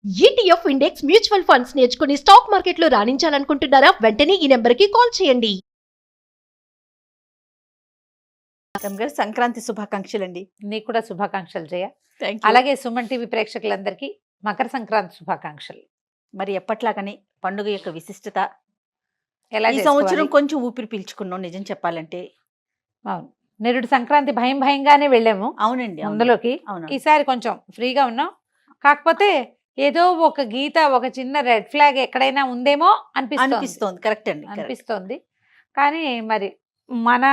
ETF index mutual funds నేర్చుకుని stock మార్కెట్లో రాణించాలనుకుంటున్నారా? వెంటనే ఈ నెంబర్కి కాల్ చేయండి. గారు సంక్రాంతి శుభాకాంక్షలు అండి. నీకు కూడా శుభాకాంక్షలు జయ. అలాగే సుమన్ టీవీ ప్రేక్షకులందరికీ మకర సంక్రాంతి శుభాకాంక్షలు. మరి ఎప్పట్లాగానే పండుగ యొక్క విశిష్టత ఎలా ఈ సంవత్సరం కొంచెం ఊపిరి పీల్చుకున్నాం నిజం చెప్పాలంటే. అవును, నిరుడు సంక్రాంతి భయంగానే వెళ్ళాము. అవునండి, అందులోకి ఈసారి కొంచెం ఫ్రీగా ఉన్నాం. కాకపోతే ఏదో ఒక గీత, ఒక చిన్న రెడ్ ఫ్లాగ్ ఎక్కడైనా ఉందేమో అనిపిస్తోంది. కరెక్ట్ అండి, అనిపిస్తోంది. కానీ మరి మన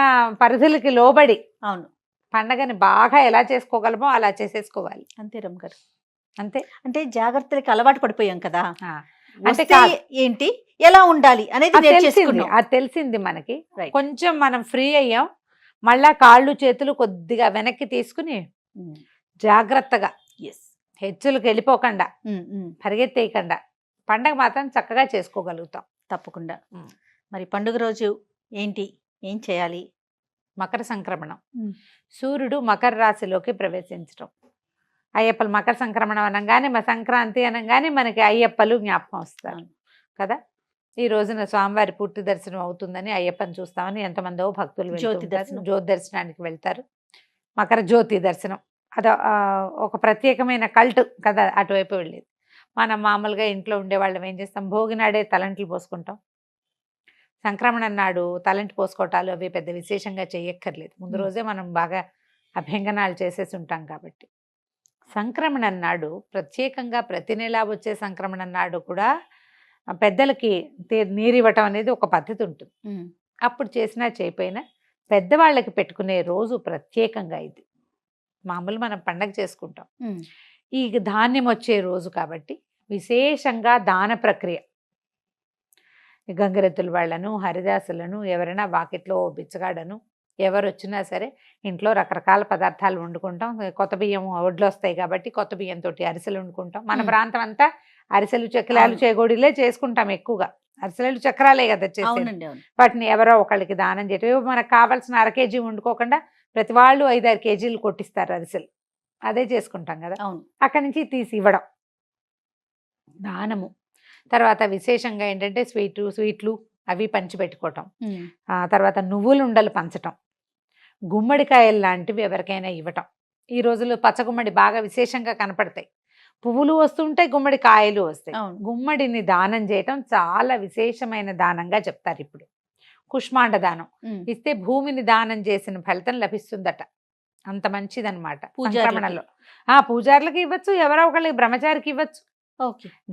పరిధులకి లోబడి అవును పండగని బాగా ఎలా చేసుకోగలమో అలా చేసేసుకోవాలి. అంతే రమ్మ గారు, అంతే. అంటే జాగ్రత్తలకి అలవాటు పడిపోయాం కదా. అంటే ఏంటి ఎలా ఉండాలి అనేది అది తెలిసింది మనకి. కొంచెం మనం ఫ్రీ అయ్యాం. మళ్ళా కాళ్ళు చేతులు కొద్దిగా వెనక్కి తీసుకుని జాగ్రత్తగా హెచ్చులకు వెళ్ళిపోకుండా, పరిగెత్తేయకుండా పండగ మాత్రం చక్కగా చేసుకోగలుగుతాం తప్పకుండా. మరి పండుగ రోజు ఏం చేయాలి? మకర సంక్రమణం. సూర్యుడు మకర రాశిలోకి ప్రవేశించడం. అయ్యప్పలు మకర సంక్రమణం అనగానే, సంక్రాంతి అనగానే మనకి అయ్యప్పలు జ్ఞాపకం వస్తారు కదా. ఈ రోజున స్వామివారి పూర్తి దర్శనం అవుతుందని అయ్యప్పని చూస్తామని ఎంతమందో భక్తులు జ్యోతి దర్శనానికి వెళ్తారు. మకర జ్యోతి దర్శనం అది ఒక ప్రత్యేకమైన కల్ట్ కదా. అటువైపు వెళ్ళేది. మనం మామూలుగా ఇంట్లో ఉండేవాళ్ళం ఏం చేస్తాం, భోగి నాడే తలంట్లు పోసుకుంటాం. సంక్రమణం నాడు తలంటి పోసుకోవటాలు అవి పెద్ద విశేషంగా చేయక్కర్లేదు. ముందు రోజే మనం బాగా అభ్యంగనాలు చేసేసి ఉంటాం కాబట్టి. సంక్రమణం నాడు ప్రత్యేకంగా ప్రతి నెలా వచ్చే సంక్రమణం నాడు కూడా పెద్దలకి నీరు ఇవ్వటం అనేది ఒక పద్ధతి ఉంటుంది. అప్పుడు చేసినా చేయపోయినా పెద్దవాళ్ళకి పెట్టుకునే రోజు ప్రత్యేకంగా ఇది. మామూలు మనం పండగ చేసుకుంటాం. ఈ ధాన్యం వచ్చే రోజు కాబట్టి విశేషంగా దాన ప్రక్రియ. గంగిరెద్దుల వాళ్ళను, హరిదాసులను, ఎవరైనా వాకిట్లో బిచ్చగాడను ఎవరు వచ్చినా సరే ఇంట్లో రకరకాల పదార్థాలు వండుకుంటాం. కొత్త బియ్యం ఒడ్లు వస్తాయి కాబట్టి కొత్త బియ్యంతో అరిసెలు వండుకుంటాం. మన ప్రాంతం అంతా అరిసెలు, చక్రాలు, చేగోడీలే చేసుకుంటాం ఎక్కువగా. అరిసెలు చక్రాలే కదా చేసేది. వాటిని ఎవరో ఒకళ్ళకి దానం చేయటం. మనకు కావాల్సిన 1/2 కేజీ వండుకోకుండా ప్రతి వాళ్ళు 5-6 కేజీలు కొట్టిస్తారు అరిసెలు. అదే చేసుకుంటాం కదా. అక్కడి నుంచి తీసి ఇవ్వడం దానము. తర్వాత విశేషంగా ఏంటంటే స్వీట్లు అవి పంచిపెట్టుకోవటం. తర్వాత నువ్వులు ఉండలు పంచటం, గుమ్మడికాయలు లాంటివి ఎవరికైనా ఇవ్వటం. ఈ రోజుల్లో పచ్చగుమ్మడి బాగా విశేషంగా కనపడతాయి. పువ్వులు వస్తుంటాయి, గుమ్మడికాయలు వస్తాయి. గుమ్మడిని దానం చేయటం చాలా విశేషమైన దానంగా చెప్తారు. ఇప్పుడు కుష్మాండ దానం ఇస్తే భూమిని దానం చేసిన ఫలితం లభిస్తుందట. అంత మంచిదన్నమాట. సంక్రమణంలో పూజారులకు ఇవ్వచ్చు, ఎవరో ఒకళ్ళకి బ్రహ్మచారికి ఇవ్వచ్చు,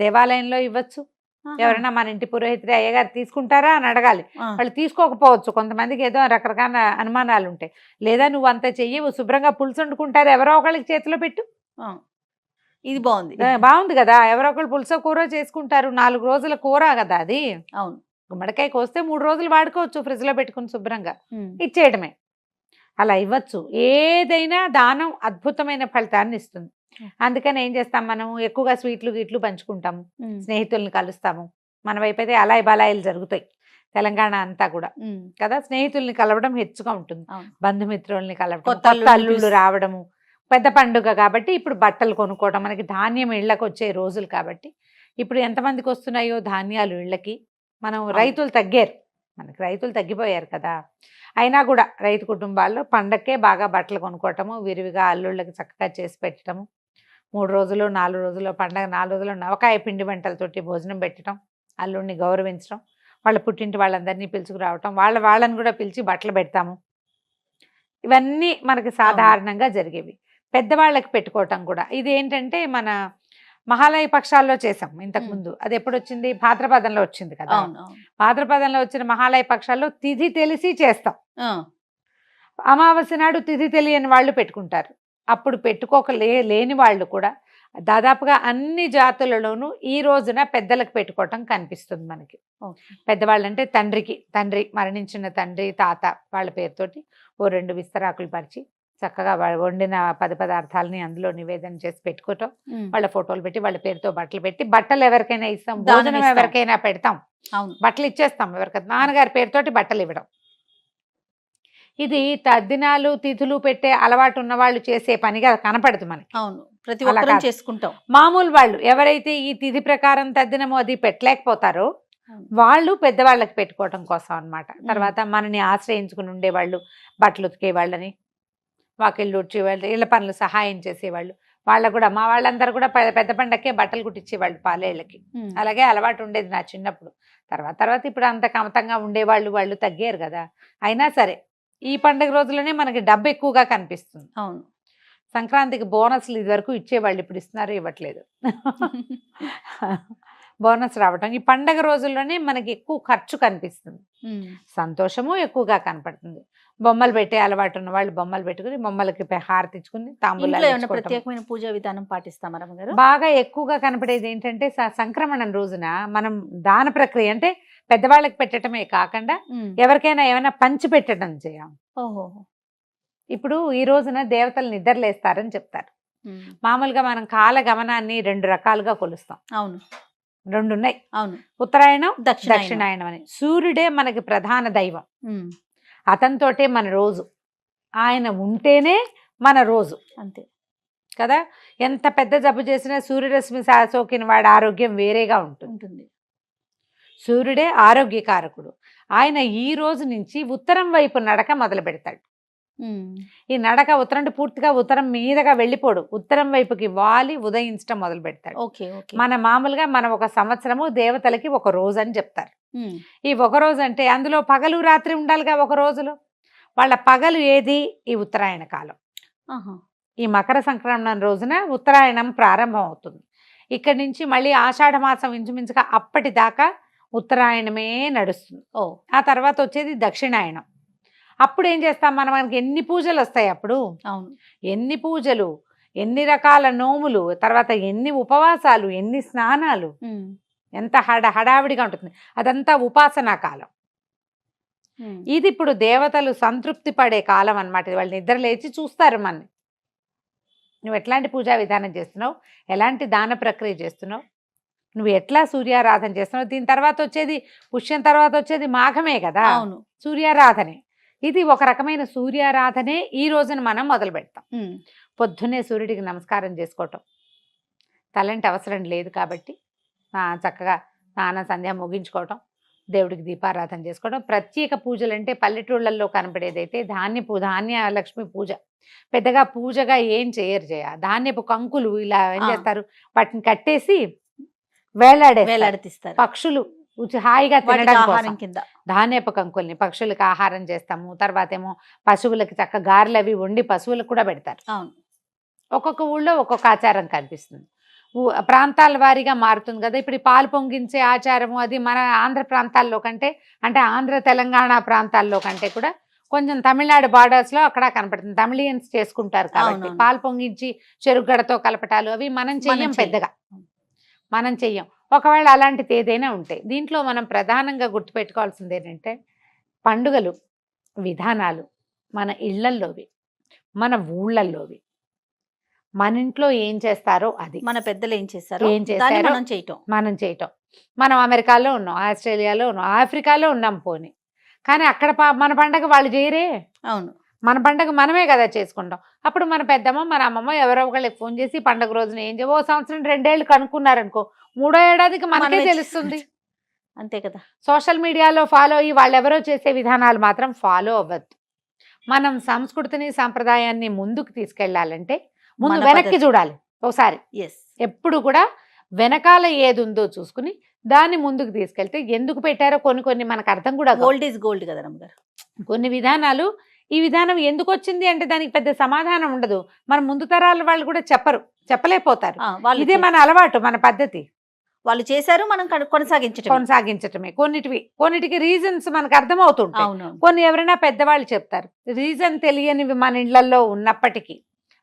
దేవాలయంలో ఇవ్వచ్చు. ఎవరైనా మన ఇంటి పురోహితుడి అయ్యగారు తీసుకుంటారా అని అడగాలి. వాళ్ళు తీసుకోకపోవచ్చు. కొంతమందికి ఏదో రకరకాల అనుమానాలు ఉంటాయి. లేదా నువ్వు అంత చెయ్యవు, శుభ్రంగా పులుసు వండుకుంటారు, ఎవరో ఒకళ్ళకి చేతిలో పెట్టు. ఇది బాగుంది కదా. ఎవరో ఒకళ్ళు పులుసో కూర చేసుకుంటారు. 4 రోజుల కూర కదా అది. అవును, గుమ్మడికాయ కోస్తే 3 రోజులు వాడుకోవచ్చు ఫ్రిడ్జ్ లో పెట్టుకుని శుభ్రంగా. ఇచ్చేయడమే. అలా ఇవ్వచ్చు. ఏదైనా దానం అద్భుతమైన ఫలితాన్ని ఇస్తుంది. అందుకని ఏం చేస్తాం, మనం ఎక్కువగా స్వీట్లు గీట్లు పంచుకుంటాము, స్నేహితుల్ని కలుస్తాము. మన వైపు అయితే అలాయి బలాయిలు జరుగుతాయి తెలంగాణ అంతా కూడా కదా. స్నేహితుల్ని కలవడం హెచ్చుగా ఉంటుంది, బంధుమిత్రుల్ని కలవడం, కొత్త అల్లుళ్ళు రావడము. పెద్ద పండుగ కాబట్టి ఇప్పుడు బట్టలు కొనుక్కోవడం, మనకి ధాన్యం ఇళ్ళకి వచ్చే రోజులు కాబట్టి. ఇప్పుడు ఎంతమందికి వస్తున్నాయో ధాన్యాలు ఇళ్ళకి. మనం రైతులు తగ్గారు, మనకి రైతులు తగ్గిపోయారు కదా. అయినా కూడా రైతు కుటుంబాల్లో పండక్కే బాగా బట్టలు కొనుక్కోవటము, విరివిగా అల్లుళ్ళకి చక్కగా చేసి పెట్టడము. 3 రోజులు 4 రోజులు పండగ 4 రోజులు నవకాయ పిండి వంటలతోటి భోజనం పెట్టడం, అల్లుడిని గౌరవించడం, వాళ్ళ పుట్టింటి వాళ్ళందరినీ పిలుచుకురావటం, వాళ్ళని కూడా పిలిచి బట్టలు పెడతాము. ఇవన్నీ మనకి సాధారణంగా జరిగేవి. పెద్దవాళ్ళకి పెట్టుకోవటం కూడా ఇది ఏంటంటే మన మహాలయ పక్షాల్లో చేసాం ఇంతకుముందు. అది ఎప్పుడు వచ్చింది, భాద్రపదంలో వచ్చింది కదా. భాద్రపదంలో వచ్చిన మహాలయ పక్షాల్లో తిథి తెలిసి చేస్తాం. అమావాస్య నాడు తిథి తెలియని వాళ్ళు పెట్టుకుంటారు. అప్పుడు లేని వాళ్ళు కూడా దాదాపుగా అన్ని జాతులలోనూ ఈ రోజున పెద్దలకు పెట్టుకోవటం కనిపిస్తుంది మనకి. పెద్దవాళ్ళు అంటే తండ్రి మరణించిన తండ్రి, తాత వాళ్ళ పేరుతోటి 2 విస్తరాకులు పరిచి చక్కగా వండిన పదార్థాలని అందులో నివేదన చేసి పెట్టుకోవటం, వాళ్ళ ఫోటోలు పెట్టి వాళ్ళ పేరుతో బట్టలు పెట్టి, బట్టలు ఎవరికైనా ఇస్తాం, భోజనం ఎవరికైనా పెడతాం, బట్టలు ఇచ్చేస్తాం ఎవరికైనా. నాన్నగారి పేరుతోటి బట్టలు ఇవ్వడం. ఇది తద్దినాలు తిథులు పెట్టే అలవాటు ఉన్న వాళ్ళు చేసే పనిగా కనపడదు మనకి. అవును, ప్రతి అలా ఒక్కరం కాదు. చేసుకుంటాం. మామూలు వాళ్ళు ఎవరైతే ఈ తిథి ప్రకారం తద్దినమో అది పెట్టలేకపోతారో వాళ్ళు పెద్దవాళ్ళకి పెట్టుకోవటం కోసం అన్నమాట. తర్వాత మనని ఆశ్రయించుకుని ఉండేవాళ్ళు, బట్టలు ఉతికే వాళ్ళని, వాకిళ్ళు ఉడ్చేవాళ్ళు, ఇళ్ళ పనులు సహాయం చేసేవాళ్ళు, వాళ్ళకు కూడా మా వాళ్ళందరూ కూడా పెద్ద పండక్కే బట్టలు కుట్టించేవాళ్ళు పాలేళ్ళకి. అలాగే అలవాటు ఉండేది నా చిన్నప్పుడు. తర్వాత ఇప్పుడు అంత కమతంగా ఉండేవాళ్ళు వాళ్ళు తగ్గారు కదా. అయినా సరే ఈ పండుగ రోజుల్లోనే మనకి డబ్బు ఎక్కువగా కనిపిస్తుంది. అవును. సంక్రాంతికి బోనస్లు ఇది వరకు ఇచ్చేవాళ్ళు, ఇప్పుడు ఇస్తున్నారు ఇవ్వట్లేదు. బోనస్ రావటం ఈ పండగ రోజుల్లోనే మనకి ఎక్కువ ఖర్చు కనిపిస్తుంది, సంతోషము ఎక్కువగా కనపడుతుంది. బొమ్మలు పెట్టే అలవాటు ఉన్న వాళ్ళు బొమ్మలు పెట్టుకుని బొమ్మలకి హారతి ఇచ్చుకుని ఇంట్లో తాంబూలాలు ఏమైనా ఇచ్చుకోవటం. ప్రత్యేకమైన పూజా విధానం పాటిస్తామా రమ్మగారు? బాగా ఎక్కువగా కనపడేది ఏంటంటే సంక్రమణం రోజున మనం దాన ప్రక్రియ అంటే పెద్దవాళ్ళకి పెట్టడమే కాకుండా ఎవరికైనా ఏమైనా పంచి పెట్టడం చేయం. ఓహో. ఇప్పుడు ఈ రోజున దేవతలు నిద్రలేస్తారని చెప్తారు. మామూలుగా మనం కాల గమనాన్ని 2 రకాలుగా కొలుస్తాం. అవును, 2 ఉన్నాయి. అవును. ఉత్తరాయణం, దక్షిణాయనం. దక్షిణాయనం అని. సూర్యుడే మనకి ప్రధాన దైవం, అతనితోటే మన రోజు, ఆయన ఉంటేనే మన రోజు. అంతే కదా. ఎంత పెద్ద జబ్బు చేసినా సూర్యరశ్మి సోకిన వాడి ఆరోగ్యం వేరేగా ఉంటుంది. సూర్యుడే ఆరోగ్యకారకుడు. ఆయన ఈ రోజు నుంచి ఉత్తరం వైపు నడక మొదలు పెడతాడు. ఈ నడక ఉత్తరం అంటే పూర్తిగా ఉత్తరం మీదగా వెళ్ళిపోడు, ఉత్తరం వైపుకి వాలి ఉదయించడం మొదలు పెడతాడు. మన మామూలుగా మనం ఒక సంవత్సరము దేవతలకి ఒక రోజు అని చెప్తారు. ఈ ఒక రోజు అంటే అందులో పగలు రాత్రి ఉండాలిగా. ఒక రోజులో వాళ్ళ పగలు ఏది? ఈ ఉత్తరాయణ కాలం. ఈ మకర సంక్రమణం రోజున ఉత్తరాయణం ప్రారంభం అవుతుంది. ఇక్కడి నుంచి మళ్ళీ ఆషాఢ మాసం ఇంచుమించుగా అప్పటిదాకా ఉత్తరాయణమే నడుస్తుంది. ఆ తర్వాత వచ్చేది దక్షిణాయనం. అప్పుడు ఏం చేస్తాం మనం? మనకి ఎన్ని పూజలు వస్తాయి అప్పుడు. అవును, ఎన్ని పూజలు, ఎన్ని రకాల నోములు, తర్వాత ఎన్ని ఉపవాసాలు, ఎన్ని స్నానాలు, ఎంత హడావిడిగా ఉంటుంది. అదంతా ఉపాసనా కాలం. ఇది ఇప్పుడు దేవతలు సంతృప్తి పడే కాలం అన్నమాట. వాళ్ళు నిద్ర లేచి చూస్తారు మనని, నువ్వు ఎట్లాంటి పూజా విధానం చేస్తున్నావు, ఎలాంటి దాన ప్రక్రియ చేస్తున్నావు, నువ్వు ఎట్లా సూర్యారాధన చేస్తున్నావు. దీని తర్వాత వచ్చేది పుష్యం, తర్వాత వచ్చేది మాఘమే కదా. అవును, సూర్యారాధనే. ఇది ఒక రకమైన సూర్యారాధనే ఈ రోజున మనం మొదలు పెడతాం. పొద్దున్నే సూర్యుడికి నమస్కారం చేసుకోవటం, తలంటి అవసరం లేదు కాబట్టి చక్కగా స్నానం సంధ్య ముగించుకోవటం, దేవుడికి దీపారాధన చేసుకోవడం. ప్రత్యేక పూజలు అంటే పల్లెటూళ్ళల్లో కనపడేదైతే ధాన్య లక్ష్మి పూజ. పెద్దగా పూజగా ఏం చేయరు. ధాన్యపు కంకులు ఇలా ఏం చేస్తారు, వాటిని కట్టేసి వేలాడేస్తారు. పక్షులు హాయిగా తినడం కోసం కింద ధాన్యపు కంకుల్ని పక్షులకు ఆహారం చేస్తాము. తర్వాత ఏమో పశువులకి చక్క గారెలు అవి వండి పశువులకు కూడా పెడతారు. ఒక్కొక్క ఊళ్ళో ఒక్కొక్క ఆచారం కనిపిస్తుంది, ప్రాంతాల వారీగా మారుతుంది కదా. ఇప్పుడు పాలు పొంగించే ఆచారము అది మన ఆంధ్ర ప్రాంతాల్లో కంటే, అంటే ఆంధ్ర తెలంగాణ ప్రాంతాల్లో కంటే కూడా కొంచెం తమిళనాడు బార్డర్స్ లో అక్కడ కనపడుతుంది. తమిళియన్స్ చేసుకుంటారు కాబట్టి పాలు పొంగించి చెరుగడతో కలపటాలు అవి మనం చెయ్యం, పెద్దగా మనం చెయ్యం. ఒకవేళ అలాంటిది ఏదైనా ఉంటే దీంట్లో మనం ప్రధానంగా గుర్తుపెట్టుకోవాల్సింది ఏంటంటే పండుగలు విధానాలు మన ఇళ్లల్లోవి, మన ఊళ్ళల్లోవి, మన ఇంట్లో ఏం చేస్తారో అది, మన పెద్దలు ఏం చేస్తారో మనం చేయటం. మనం అమెరికాలో ఉన్నాం, ఆస్ట్రేలియాలో ఉన్నాం, ఆఫ్రికాలో ఉన్నాం పోనీ, కానీ అక్కడ మన పండగ వాళ్ళు చేయరే. అవును, మన పండగ మనమే కదా చేసుకుంటాం. అప్పుడు మన పెద్దమ్మ మన అమ్మమ్మ ఎవరో ఒకళ్ళకి ఫోన్ చేసి పండగ రోజున ఏం చేయవో సంవత్సరం 2 ఏళ్ళు కనుక్కున్నారనుకో, 3వ ఏడాదికి మనకే తెలుస్తుంది. అంతే కదా. సోషల్ మీడియాలో ఫాలో అయ్యి వాళ్ళెవరో చేసే విధానాలు మాత్రం ఫాలో అవ్వద్దు. మనం సంస్కృతిని సాంప్రదాయాన్ని ముందుకు తీసుకెళ్లాలంటే ముందు వెనక్కి చూడాలి ఒకసారి. ఎప్పుడు కూడా వెనకాల ఏది ఉందో చూసుకుని దాన్ని ముందుకు తీసుకెళ్తే ఎందుకు పెట్టారో కొన్ని మనకు అర్థం కూడా. గోల్డ్ ఈజ్ గోల్డ్ కదా రమ్మగారు. కొన్ని విధానాలు ఈ విధానం ఎందుకు వచ్చింది అంటే దానికి పెద్ద సమాధానం ఉండదు. మన ముందు తరాల వాళ్ళు కూడా చెప్పలేకపోతారు. ఇదే మన అలవాటు, మన పద్ధతి. వాళ్ళు చేశారు, మనం కొనసాగించటమే. కొన్నిటికి రీజన్స్ మనకు అర్థమవుతుంటాయి. కొన్ని ఎవరైనా పెద్దవాళ్ళు చెప్తారు. రీజన్ తెలియనివి మన ఇళ్లలో ఉన్నప్పటికీ,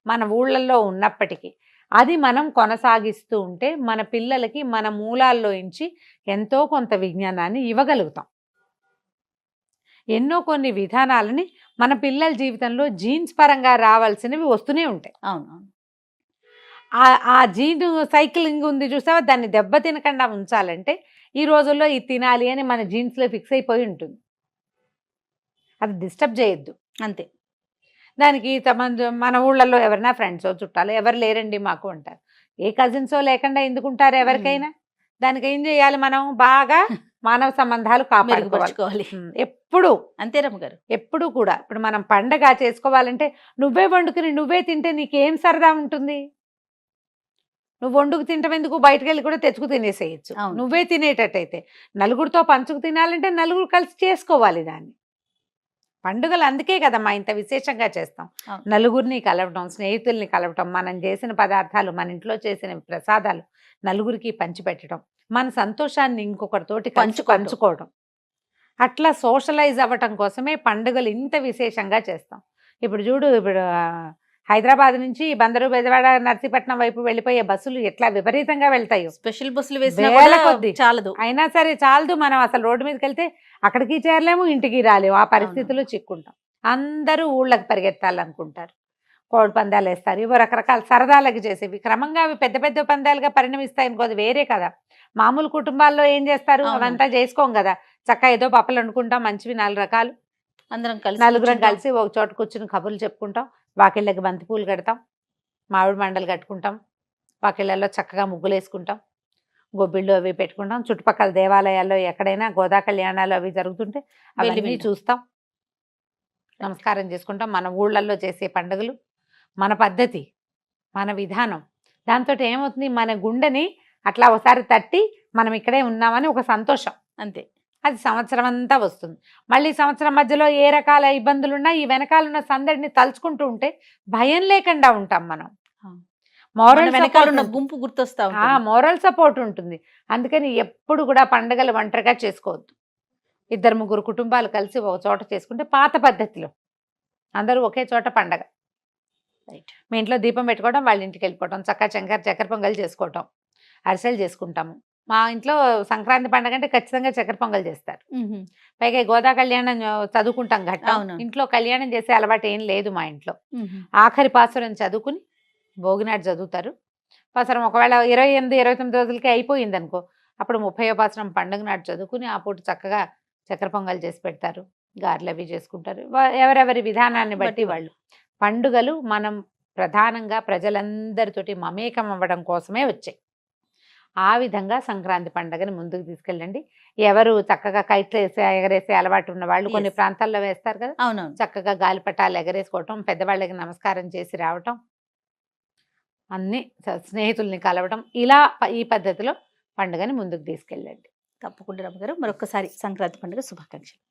మన ఊళ్ళల్లో ఉన్నప్పటికీ అది మనం కొనసాగిస్తూ ఉంటే మన పిల్లలకి మన మూలాల్లో నుంచి ఎంతో కొంత విజ్ఞానాన్ని ఇవ్వగలుగుతాం. ఎన్నో కొన్ని విధానాలని మన పిల్లల జీవితంలో జీన్స్ పరంగా రావాల్సినవి వస్తూనే ఉంటాయి. ఆ జీన్ సైక్లింగ్ ఉంది చూసావా, దాన్ని దెబ్బ తినకుండా ఉంచాలంటే ఈ రోజుల్లో ఇది తినాలి అని మన జీన్స్లో ఫిక్స్ అయిపోయి ఉంటుంది. అది డిస్టర్బ్ చేయొద్దు. అంతే. దానికి మన ఊళ్ళల్లో ఎవరైనా ఫ్రెండ్స్ చుట్టాలు ఎవరు లేరండి మాకు అంటారు. ఏ కజిన్సో లేకుండా ఎందుకుంటారు ఎవరికైనా? దానికి ఏం చేయాలి మనం? బాగా మానవ సంబంధాలు కాపాడుకోవాలి. మెరుగుపరుచుకోవాలి. ఎప్పుడు అంతే రమ్మగారు. ఎప్పుడు కూడా ఇప్పుడు మనం పండగ చేసుకోవాలంటే నువ్వే వండుకుని నువ్వే తింటే నీకేం సరదా ఉంటుంది? నువ్వు వండుకు తింటాం ఎందుకు? బయటకు వెళ్ళి కూడా తెచ్చుకు తినేసేయచ్చు. అవును. నువ్వే తినేటట్టయితే నలుగురితో పంచుకు తినాలంటే నలుగురు కలిసి చేసుకోవాలి దాన్ని. పండుగలు అందుకే కదమ్మా ఇంత విశేషంగా చేస్తాం. అవును. నలుగురిని కలవటం, స్నేహితుల్ని కలవటం, మనం చేసిన పదార్థాలు, మన ఇంట్లో చేసిన ప్రసాదాలు నలుగురికి పంచిపెట్టడం, మన సంతోషాన్ని ఇంకొకరితోటి పంచుకోవడం, అట్లా సోషలైజ్ అవ్వటం కోసమే పండుగలు ఇంత విశేషంగా చేస్తాం. ఇప్పుడు చూడు, ఇప్పుడు హైదరాబాద్ నుంచి బందరు, బెజవాడ, నర్సీపట్నం వైపు వెళ్ళిపోయే బస్సులు ఎట్లా విపరీతంగా వెళ్తాయో. స్పెషల్ బస్సులు వేసినా వేల కూడా కొద్దీ. చాలదు. అయినా సరే చాలదు. మనం అసలు రోడ్డు మీదకి వెళ్తే అక్కడికి చేరలేము, ఇంటికి రాలేము. ఆ పరిస్థితుల్లో చిక్కుంటాం. అందరూ ఊళ్ళకి పరిగెత్తాలనుకుంటారు. కోడి పందాలు వేస్తారు, ఇవో రకరకాల సరదాలకి చేసేవి. క్రమంగా అవి పెద్ద పెద్ద పందాలుగా పరిణమిస్తాయి అనుకోదు, వేరే కదా. మామూలు కుటుంబాల్లో ఏం చేస్తారు? అవును. అవంతా చేసుకోం కదా. చక్కగా ఏదో పప్పులు వండుకుంటాం, మంచివి 4 రకాలు, అందరం కలిసి నలుగురం కూర్చుంటాం. కలిసి ఒక చోట కూర్చుని కబుర్లు చెప్పుకుంటాం. వాకిళ్ళకి బంతి పూలు కడతాం, మామిడి మండలు కట్టుకుంటాం, వాకిళ్ళల్లో చక్కగా ముగ్గులు వేసుకుంటాం, గొబ్బిళ్ళు అవి పెట్టుకుంటాం. చుట్టుపక్కల దేవాలయాల్లో ఎక్కడైనా గోదా కళ్యాణాలు అవి జరుగుతుంటే అవన్నీ వింటాం. చూస్తాం, నమస్కారం చేసుకుంటాం. మన ఊళ్ళల్లో చేసే పండుగలు, మన పద్ధతి, మన విధానం, దాంతో ఏమవుతుంది? మన గుండెని అట్లా ఒకసారి తట్టి మనం ఇక్కడే ఉన్నామని ఒక సంతోషం, అంతే. అది సంవత్సరం అంతా వస్తుంది. మళ్ళీ సంవత్సరం మధ్యలో ఏ రకాల ఇబ్బందులున్నా ఈ వెనకాలన్న సందడిని తలుచుకుంటూ ఉంటే భయం లేకుండా ఉంటాం మనం. మన వెనకాల ఉన్న గుంపు గుర్తొస్తా ఉంటుంది. మోరల్ సపోర్ట్ ఉంటుంది. అందుకని ఎప్పుడు కూడా పండుగలు ఒంటరిగా చేసుకోవద్దు. 2-3 కుటుంబాలు కలిసి ఒక చోట చేసుకుంటే పాత పద్ధతిలో అందరూ ఒకే చోట పండగ. రైట్. మీ ఇంట్లో దీపం పెట్టుకోవడం, వాళ్ళ ఇంటికి వెళ్ళిపోవడం, చక్కెర పొంగల్ చేసుకోవటం, అరిసెలు చేసుకుంటాము. మా ఇంట్లో సంక్రాంతి పండుగ అంటే ఖచ్చితంగా చక్కెర పొంగల్ చేస్తారు. పైగా ఈ గోదా కళ్యాణం చదువుకుంటాం ఘట్టం. అవును. ఇంట్లో కళ్యాణం చేసే అలవాటు ఏం లేదు మా ఇంట్లో. ఆఖరి పాసురం చదువుకుని భోగినాడు చదువుతారు. పాసురం ఒకవేళ 28-29 రోజులకి అయిపోయింది అనుకో, అప్పుడు 30వ పాసురం పండుగ నాడు చదువుకుని ఆ పూట చక్కగా చక్కెర పొంగల్ చేసి పెడతారు, గారెలు అవి చేసుకుంటారు. ఎవరెవరి విధానాన్ని బట్టి వాళ్ళు. పండుగలు మనం ప్రధానంగా ప్రజలందరితోటి మమేకం అవ్వడం కోసమే వచ్చాయి. ఆ విధంగా సంక్రాంతి పండుగని ముందుకు తీసుకెళ్ళండి. ఎవరు చక్కగా కైట్లు వేసి ఎగరేసే అలవాటు ఉన్న వాళ్ళు కొన్ని ప్రాంతాల్లో వేస్తారు కదా, అవునవును. చక్కగా గాలిపటాలు ఎగరేసుకోవటం, పెద్దవాళ్ళకి నమస్కారం చేసి రావటం, అన్ని స్నేహితుల్ని కలవటం, ఇలా ఈ పద్ధతిలో పండుగని ముందుకు తీసుకెళ్ళండి. తప్పకుండా రమ్మగారు. మరొకసారి సంక్రాంతి పండుగ శుభాకాంక్షలు.